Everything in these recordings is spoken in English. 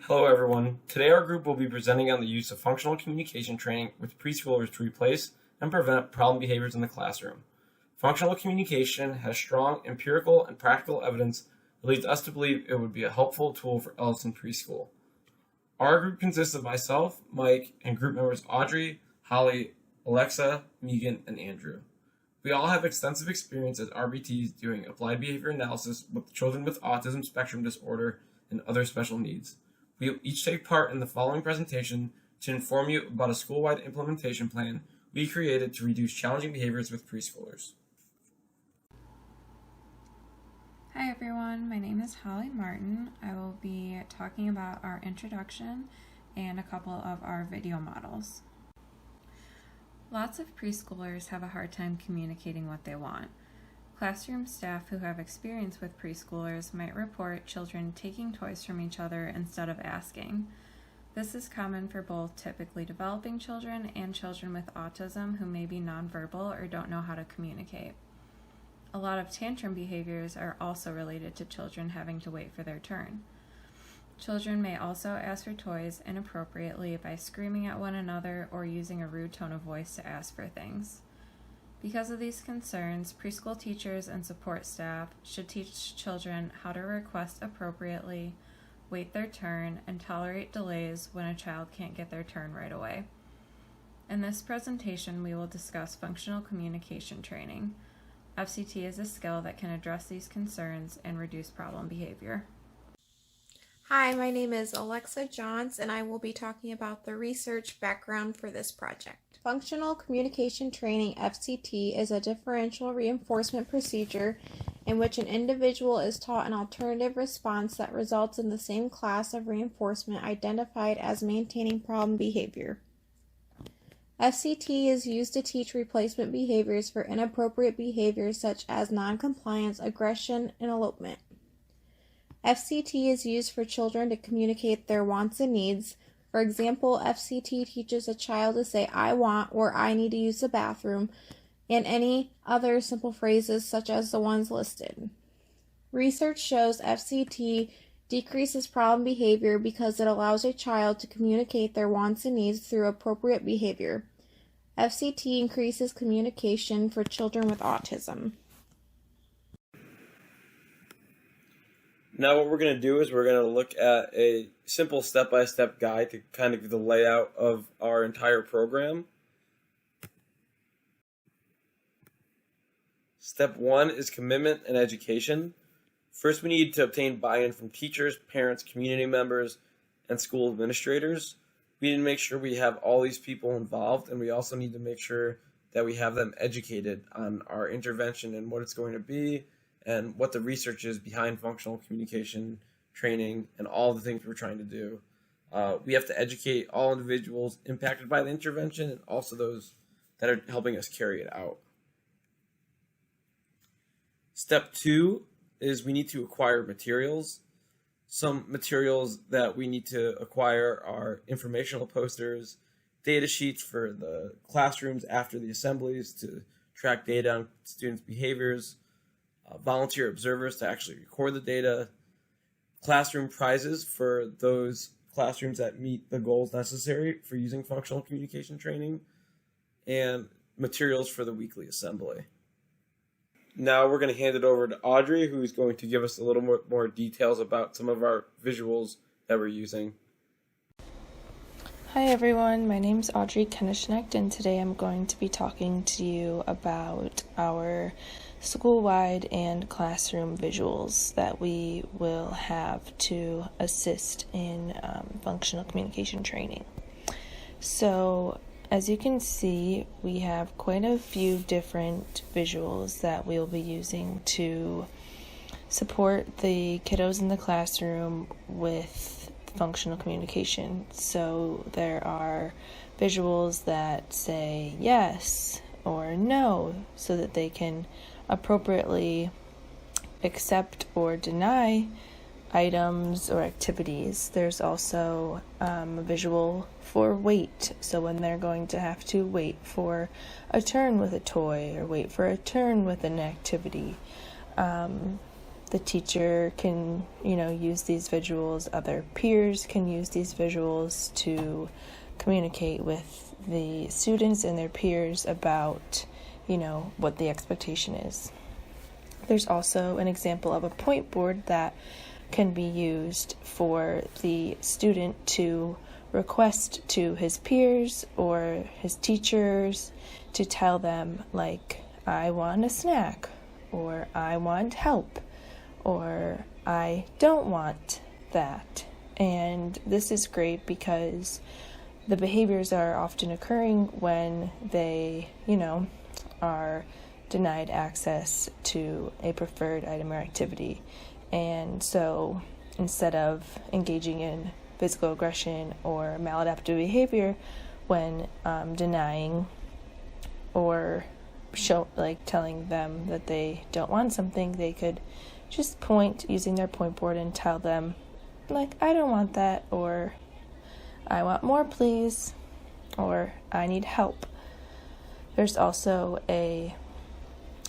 Hello everyone. Today our group will be presenting on the use of functional communication training with preschoolers to replace and prevent problem behaviors in the classroom. Functional communication has strong empirical and practical evidence that leads us to believe it would be a helpful tool for Ellison Preschool. Our group consists of myself, Mike, and group members Audrey, Holly, Alexa, Megan, and Andrew. We all have extensive experience as RBTs doing applied behavior analysis with children with autism spectrum disorder and other special needs. We will each take part in the following presentation to inform you about a school-wide implementation plan we created to reduce challenging behaviors with preschoolers. Hi everyone, my name is Holly Martin. I will be talking about our introduction and a couple of our video models. Lots of preschoolers have a hard time communicating what they want. Classroom staff who have experience with preschoolers might report children taking toys from each other instead of asking. This is common for both typically developing children and children with autism who may be nonverbal or don't know how to communicate. A lot of tantrum behaviors are also related to children having to wait for their turn. Children may also ask for toys inappropriately by screaming at one another or using a rude tone of voice to ask for things. Because of these concerns, preschool teachers and support staff should teach children how to request appropriately, wait their turn, and tolerate delays when a child can't get their turn right away. In this presentation, we will discuss functional communication training. FCT is a skill that can address these concerns and reduce problem behavior. Hi, my name is Alexa Johns, and I will be talking about the research background for this project. Functional Communication Training, FCT, is a differential reinforcement procedure in which an individual is taught an alternative response that results in the same class of reinforcement identified as maintaining problem behavior. FCT is used to teach replacement behaviors for inappropriate behaviors such as noncompliance, aggression, and elopement. FCT is used for children to communicate their wants and needs. For example, FCT teaches a child to say, "I want," or "I need to use the bathroom," and any other simple phrases such as the ones listed. Research shows FCT decreases problem behavior because it allows a child to communicate their wants and needs through appropriate behavior. FCT increases communication for children with autism. Now what we're going to do is we're going to look at a simple step-by-step guide to kind of give the layout of our entire program. Step 1 is commitment and education. First, we need to obtain buy-in from teachers, parents, community members, and school administrators. We need to make sure we have all these people involved, and we also need to make sure that we have them educated on our intervention and what it's going to be, and what the research is behind functional communication training and all the things we're trying to do. We have to educate all individuals impacted by the intervention and also those that are helping us carry it out. Step 2 is we need to acquire materials. Some materials that we need to acquire are informational posters, data sheets for the classrooms after the assemblies to track data on students' behaviors, volunteer observers to actually record the data, classroom prizes for those classrooms that meet the goals necessary for using functional communication training, and materials for the weekly assembly. Now we're going to hand it over to Audrey, who's going to give us a little more details about some of our visuals that we're using. Hi everyone, my name is Audrey Kenishnecht, and today I'm going to be talking to you about our school-wide and classroom visuals that we will have to assist in functional communication training. So as you can see, we have quite a few different visuals that we'll be using to support the kiddos in the classroom with functional communication. So there are visuals that say yes or no so that they can appropriately accept or deny items or activities. There's also a visual for wait, so when they're going to have to wait for a turn with a toy or wait for a turn with an activity. the teacher can, use these visuals, other peers can use these visuals to communicate with the students and their peers about, what the expectation is. There's also an example of a point board that can be used for the student to request to his peers or his teachers to tell them, like, I want a snack, or I want help, or I don't want that. And this is great because the behaviors are often occurring when they, are denied access to a preferred item or activity. And so instead of engaging in physical aggression or maladaptive behavior when denying or telling them that they don't want something, they could just point using their point board and tell them, like, I don't want that, or I want more, please, or I need help. There's also a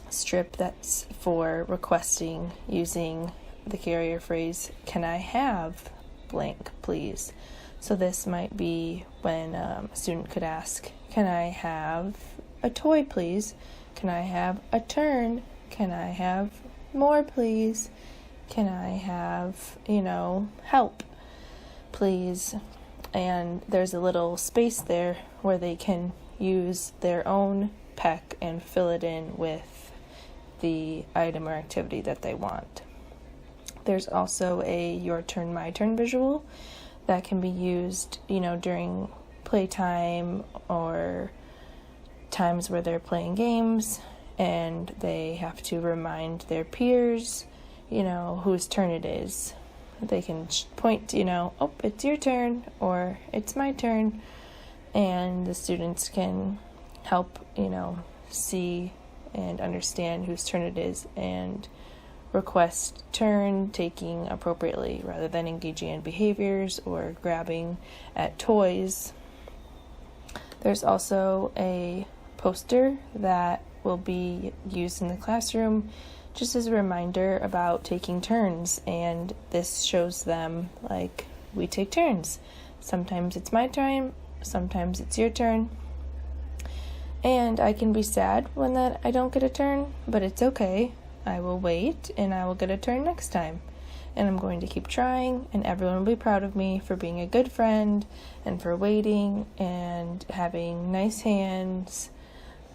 strip that's for requesting using the carrier phrase, can I have blank, please? So this might be when a student could ask, can I have a toy, please? Can I have a turn? Can I have more, please? Can I have, help, please? And there's a little space there where they can use their own peck and fill it in with the item or activity that they want. There's also a your turn, my turn visual that can be used, during playtime or times where they're playing games and they have to remind their peers, whose turn it is. They can point, oh, it's your turn, or it's my turn, and the students can help, see and understand whose turn it is and request turn taking appropriately rather than engaging in behaviors or grabbing at toys. There's also a poster that will be used in the classroom just as a reminder about taking turns, and this shows them, like, we take turns. Sometimes it's my turn, sometimes it's your turn, and I can be sad when that I don't get a turn, but it's okay. I will wait and I will get a turn next time, and I'm going to keep trying, and everyone will be proud of me for being a good friend and for waiting and having nice hands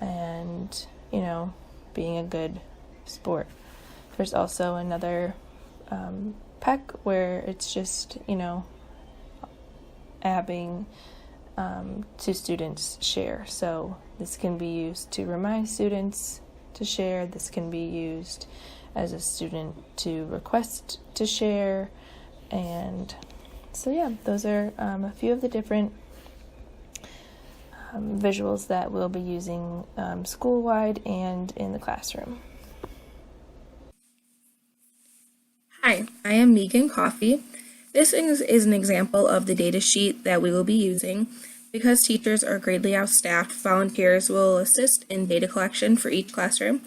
and, being a good sport. There's also another peck where it's just, having two students share. So this can be used to remind students to share. This can be used as a student to request to share. And so, yeah, those are a few of the different visuals that we'll be using school-wide and in the classroom. Hi, I am Megan Coffey. This is an example of the data sheet that we will be using. Because teachers are greatly outstaffed, volunteers will assist in data collection for each classroom.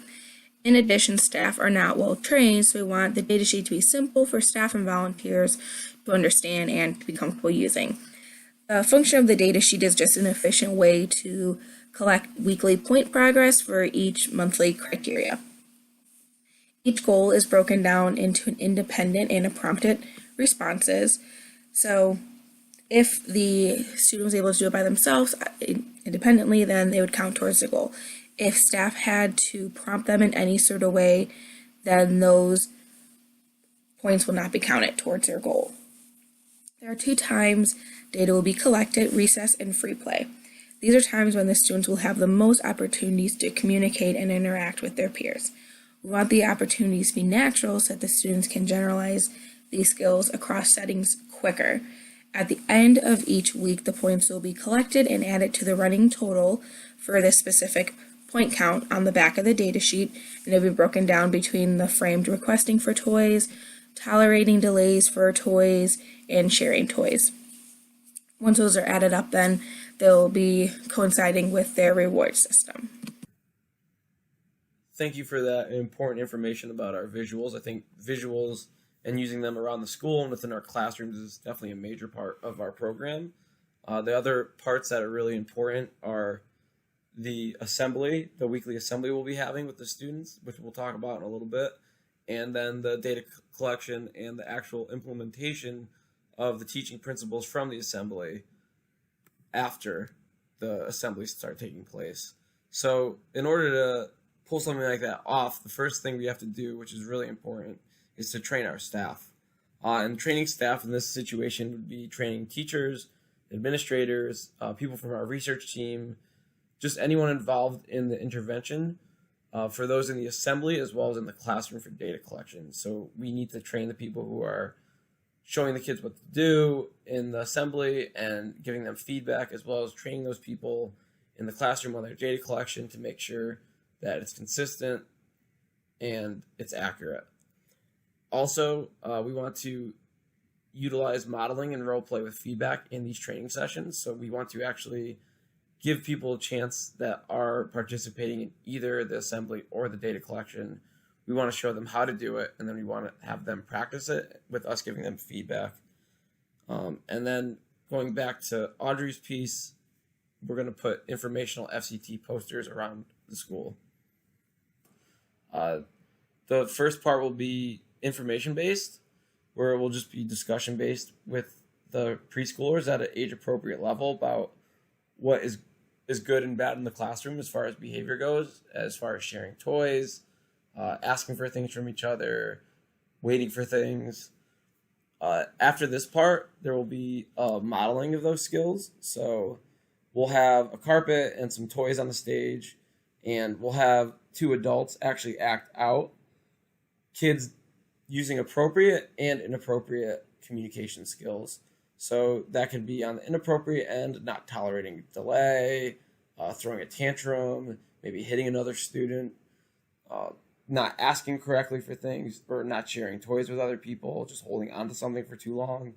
In addition, staff are not well trained, so we want the data sheet to be simple for staff and volunteers to understand and to be comfortable using. The function of the data sheet is just an efficient way to collect weekly point progress for each monthly criteria. Each goal is broken down into an independent and a prompted responses. So if the student was able to do it by themselves independently, then they would count towards the goal. If staff had to prompt them in any sort of way, then those points will not be counted towards their goal. There are 2 times data will be collected: recess and free play. These are times when the students will have the most opportunities to communicate and interact with their peers. We want the opportunities to be natural so that the students can generalize these skills across settings quicker. At the end of each week, the points will be collected and added to the running total for this specific point count on the back of the data sheet, and it will be broken down between the framed requesting for toys, tolerating delays for toys, and sharing toys. Once those are added up, then they'll be coinciding with their reward system. thank you for that important information about our visuals. I think visuals and using them around the school and within our classrooms is definitely a major part of our program. The other parts that are really important are the assembly, the weekly assembly we'll be having with the students, which we'll talk about in a little bit, and then the data collection and the actual implementation of the teaching principles from the assembly after the assemblies start taking place. So in order to pull something like that off, the first thing we have to do, which is really important, is to train our staff. And training staff in this situation would be training teachers, administrators, people from our research team, just anyone involved in the intervention, for those in the assembly as well as in the classroom for data collection. So we need to train the people who are showing the kids what to do in the assembly and giving them feedback, as well as training those people in the classroom on their data collection to make sure that it's consistent and it's accurate. Also, we want to utilize modeling and role play with feedback in these training sessions. So we want to actually give people a chance that are participating in either the assembly or the data collection. We want to show them how to do it, and then we want to have them practice it with us giving them feedback. And then going back to Audrey's piece, we're going to put informational FCT posters around the school. The first part will be information-based, where it will just be discussion-based with the preschoolers at an age-appropriate level about what is good and bad in the classroom as far as behavior goes, as far as sharing toys, asking for things from each other, waiting for things. After this part, there will be modeling of those skills. So we'll have a carpet and some toys on the stage, and we'll have two adults actually act out kids using appropriate and inappropriate communication skills. So that could be on the inappropriate end, not tolerating delay, throwing a tantrum, maybe hitting another student, not asking correctly for things, or not sharing toys with other people, just holding on to something for too long.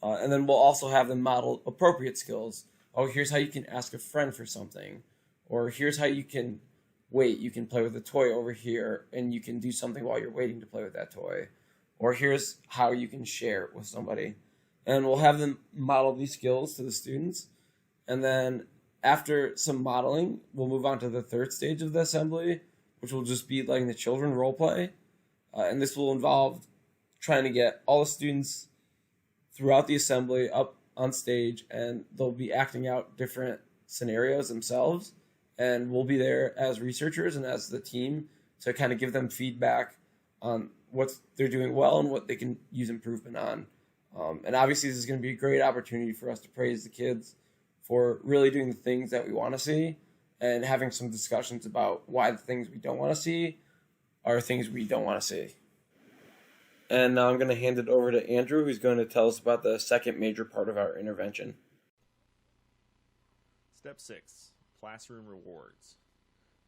And then we'll also have them model appropriate skills. Oh, here's how you can ask a friend for something. Or here's how you can wait. You can play with a toy over here, and you can do something while you're waiting to play with that toy. Or here's how you can share with somebody. And we'll have them model these skills to the students. And then after some modeling, we'll move on to the third stage of the assembly, which will just be letting the children role play. And this will involve trying to get all the students throughout the assembly up on stage, and they'll be acting out different scenarios themselves. And we'll be there as researchers and as the team to kind of give them feedback on what they're doing well and what they can use improvement on. And obviously this is going to be a great opportunity for us to praise the kids for really doing the things that we want to see, and having some discussions about why the things we don't want to see are things we don't want to see. And now I'm going to hand it over to Andrew, who's going to tell us about the second major part of our intervention. Step 6, classroom rewards.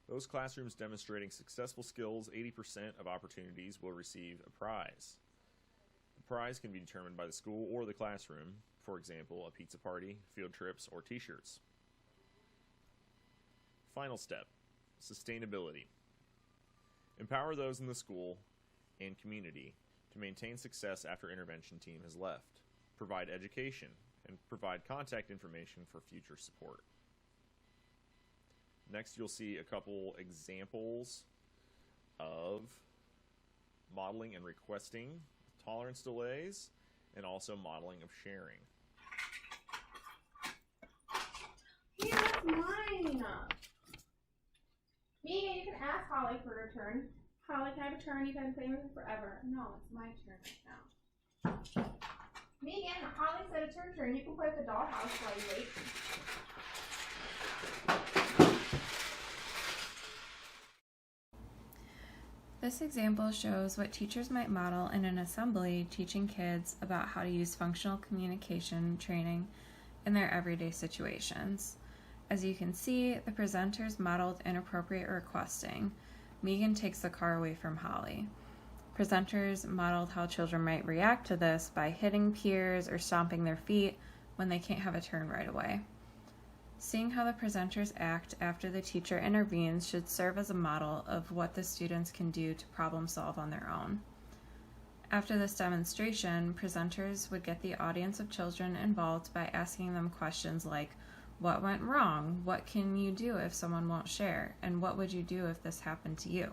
Those classrooms demonstrating successful skills, 80% of opportunities will receive a prize. The prize can be determined by the school or the classroom, for example, a pizza party, field trips, or t-shirts. Final step, sustainability. Empower those in the school and community to maintain success after intervention team has left. Provide education and provide contact information for future support. Next, you'll see a couple examples of modeling and requesting tolerance delays, and also modeling of sharing. Yeah, that's mine. Megan, you can ask Holly for her turn. Holly, can I have a turn? You've been playing with it forever. No, it's my turn right now. Megan, Holly said it's her turn. You can play with the dollhouse while you wait. This example shows what teachers might model in an assembly teaching kids about how to use functional communication training in their everyday situations. As you can see, the presenters modeled inappropriate requesting. Megan takes the car away from Holly. Presenters modeled how children might react to this by hitting peers or stomping their feet when they can't have a turn right away. Seeing how the presenters act after the teacher intervenes should serve as a model of what the students can do to problem solve on their own. After this demonstration, presenters would get the audience of children involved by asking them questions like, what went wrong? What can you do if someone won't share? And what would you do if this happened to you?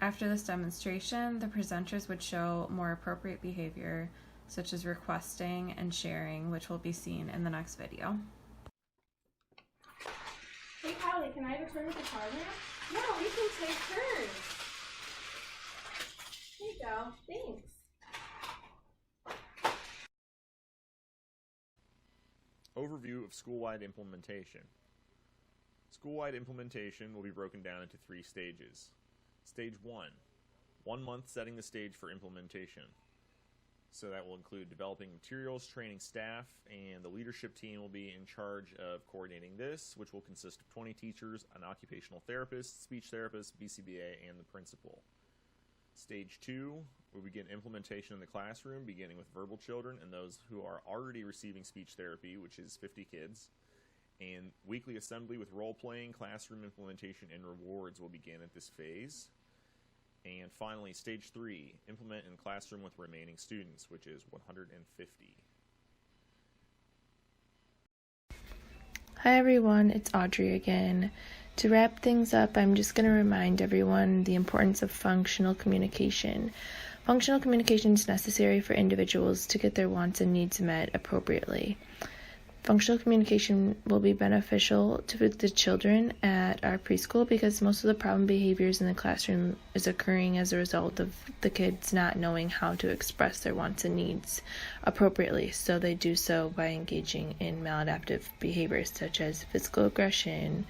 After this demonstration, the presenters would show more appropriate behavior, such as requesting and sharing, which will be seen in the next video. Hey, Holly, can I have a turn with the card now? No, we can take turns. Here you go. Thanks. Overview of school-wide implementation. School-wide implementation will be broken down into 3 stages. Stage 1, 1 month setting the stage for implementation. So that will include developing materials, training staff, and the leadership team will be in charge of coordinating this, which will consist of 20 teachers, an occupational therapist, speech therapist, BCBA, and the principal. Stage 2 will begin implementation in the classroom, beginning with verbal children and those who are already receiving speech therapy, which is 50 kids. And weekly assembly with role-playing, classroom implementation, and rewards will begin at this phase. And finally, stage 3, implement in classroom with remaining students, which is 150. Hi everyone, it's Audrey again. To wrap things up, I'm just going to remind everyone the importance of functional communication. Functional communication is necessary for individuals to get their wants and needs met appropriately. Functional communication will be beneficial to the children at our preschool because most of the problem behaviors in the classroom is occurring as a result of the kids not knowing how to express their wants and needs appropriately. So they do so by engaging in maladaptive behaviors such as physical aggression,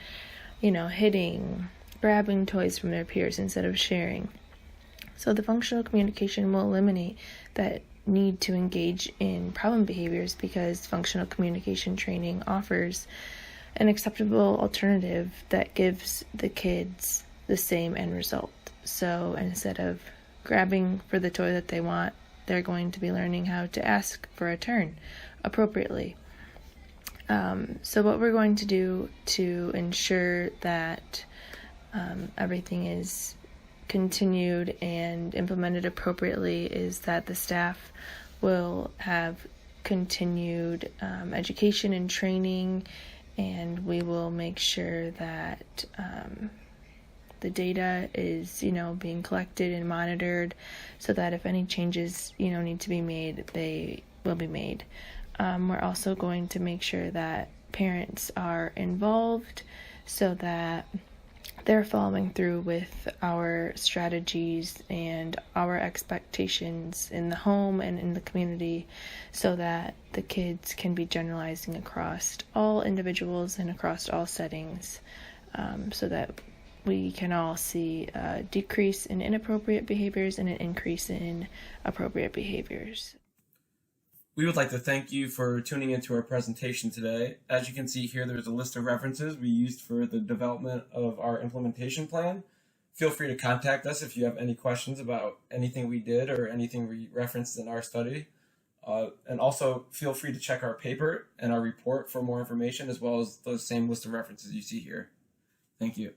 hitting, grabbing toys from their peers instead of sharing. So the functional communication will eliminate that need to engage in problem behaviors because functional communication training offers an acceptable alternative that gives the kids the same end result. So instead of grabbing for the toy that they want, they're going to be learning how to ask for a turn appropriately. So what we're going to do to ensure that everything is continued and implemented appropriately is that the staff will have continued education and training, and we will make sure that the data is being collected and monitored so that if any changes need to be made, they will be made. We're also going to make sure that parents are involved so that they're following through with our strategies and our expectations in the home and in the community so that the kids can be generalizing across all individuals and across all settings so that we can all see a decrease in inappropriate behaviors and an increase in appropriate behaviors. We would like to thank you for tuning into our presentation today. As you can see here, there's a list of references we used for the development of our implementation plan. Feel free to contact us if you have any questions about anything we did or anything we referenced in our study. And also feel free to check our paper and our report for more information, as well as the same list of references you see here. Thank you.